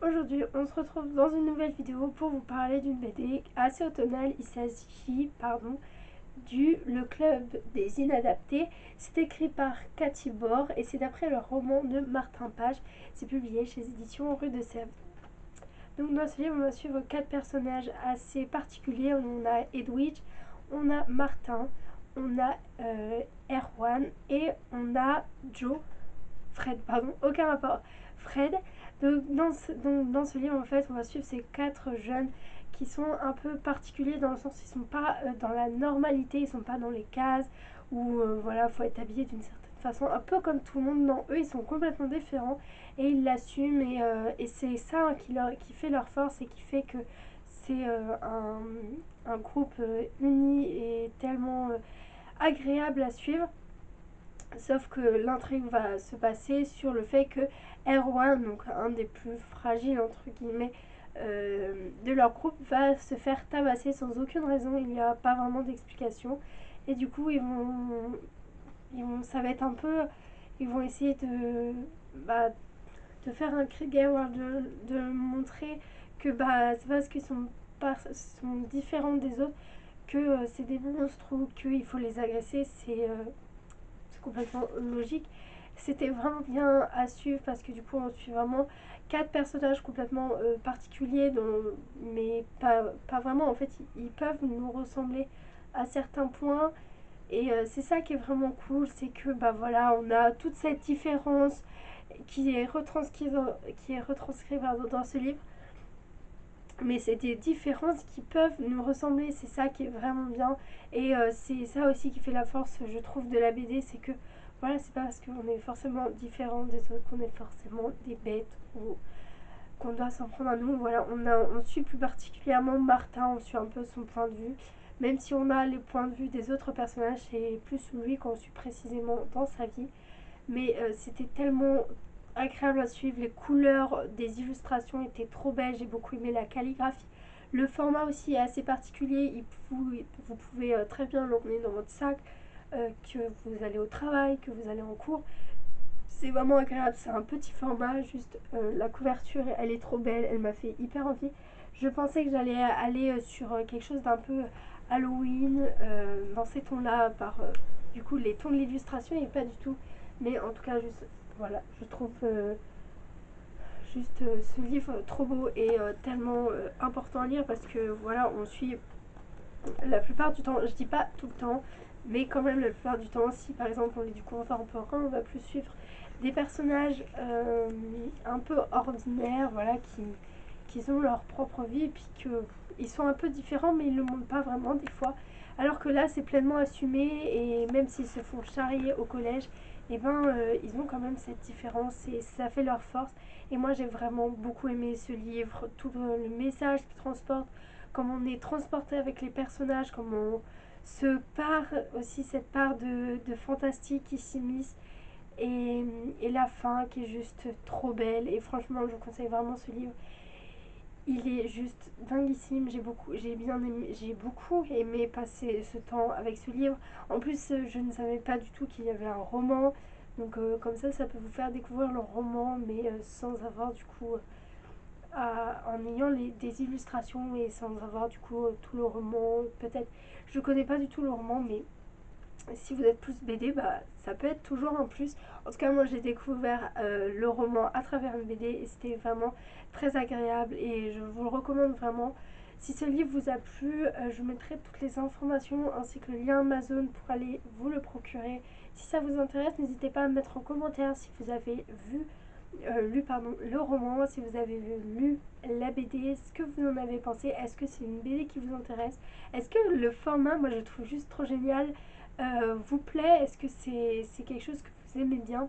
Aujourd'hui on se retrouve dans une nouvelle vidéo pour vous parler d'une BD assez automnale. Il s'agit du Le Club des Inadaptés. C'est écrit par Cathy Bord et c'est d'après le roman de Martin Page. C'est publié chez Éditions Rue de Sèvres. Donc dans ce livre on va suivre 4 personnages assez particuliers. On a Edwidge, on a Martin, on a Erwan et on a Fred, aucun rapport. Fred. Donc dans ce livre en fait on va suivre ces 4 jeunes qui sont un peu particuliers dans le sens où ils sont pas dans la normalité, ils sont pas dans les cases où voilà, faut être habillé d'une certaine façon, un peu comme tout le monde. Non, eux ils sont complètement différents et ils l'assument et c'est ça qui fait leur force et qui fait que c'est un groupe uni et tellement agréable à suivre. Sauf que l'intrigue va se passer sur le fait que Erwan, donc un des plus fragiles entre guillemets de leur groupe, va se faire tabasser sans aucune raison. Il n'y a pas vraiment d'explication. Et du coup, ça va être un peu, ils vont essayer de faire un cri de guerre, de montrer que c'est parce qu'ils sont différents des autres que c'est des monstres ou qu'il faut les agresser. C'est complètement logique. C'était vraiment bien à suivre parce que du coup on suit vraiment 4 personnages complètement particuliers mais pas vraiment. En fait ils peuvent nous ressembler à certains points et c'est ça qui est vraiment cool, c'est que voilà, on a toute cette différence qui est retranscrite dans ce livre, mais c'est des différences qui peuvent nous ressembler. C'est ça qui est vraiment bien et c'est ça aussi qui fait la force, je trouve, de la BD. C'est que voilà, c'est pas parce qu'on est forcément différent des autres qu'on est forcément des bêtes ou qu'on doit s'en prendre à nous. Voilà, on suit plus particulièrement Martin, on suit un peu son point de vue, même si on a les points de vue des autres personnages, c'est plus lui qu'on suit précisément dans sa vie. Mais c'était tellement agréable à suivre. Les couleurs des illustrations étaient trop belles. J'ai beaucoup aimé la calligraphie. Le format aussi est assez particulier. Vous pouvez très bien l'emmener dans votre sac, que vous allez au travail, que vous allez en cours. C'est vraiment agréable. C'est un petit format. Juste la couverture, elle est trop belle. Elle m'a fait hyper envie. Je pensais que j'allais aller sur quelque chose d'un peu Halloween, dans ces tons-là, par du coup les tons de l'illustration, et pas du tout. Mais en tout cas, juste voilà, je trouve ce livre trop beau et tellement important à lire parce que voilà, on suit la plupart du temps, je dis pas tout le temps, mais quand même la plupart du temps, si par exemple on est du contemporain, on va plus suivre des personnages un peu ordinaires, voilà, qui ont leur propre vie, et puis qu'ils sont un peu différents, mais ils le montrent pas vraiment des fois. Alors que là, c'est pleinement assumé, et même s'ils se font charrier au collège, et ils ont quand même cette différence, et ça fait leur force. Et moi, j'ai vraiment beaucoup aimé ce livre, tout le message qu'il transporte, comment on est transporté avec les personnages, comment on se part aussi cette part de fantastique qui s'immisce, et la fin qui est juste trop belle. Et franchement, je vous conseille vraiment ce livre. Il est juste dinguissime. J'ai beaucoup aimé passer ce temps avec ce livre. En plus, je ne savais pas du tout qu'il y avait un roman. Donc comme ça peut vous faire découvrir le roman, mais sans avoir du coup en ayant des illustrations et sans avoir du coup tout le roman. Peut-être, je connais pas du tout le roman, mais si vous êtes plus BD, ça peut être toujours un plus. En tout cas, moi j'ai découvert le roman à travers une BD et c'était vraiment très agréable et je vous le recommande vraiment. Si ce livre vous a plu, je mettrai toutes les informations ainsi que le lien Amazon pour aller vous le procurer. Si ça vous intéresse, n'hésitez pas à me mettre en commentaire si vous avez lu le roman, si vous avez lu la BD, ce que vous en avez pensé. Est-ce que c'est une BD qui vous intéresse? Est-ce que le format, moi je le trouve juste trop génial, vous plaît? Est-ce que c'est quelque chose que vous aimez bien?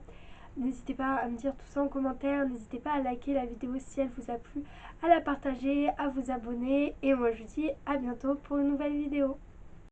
N'hésitez pas à me dire tout ça en commentaire. N'hésitez pas à liker la vidéo si elle vous a plu, à la partager, à vous abonner. Et moi je vous dis à bientôt pour une nouvelle vidéo.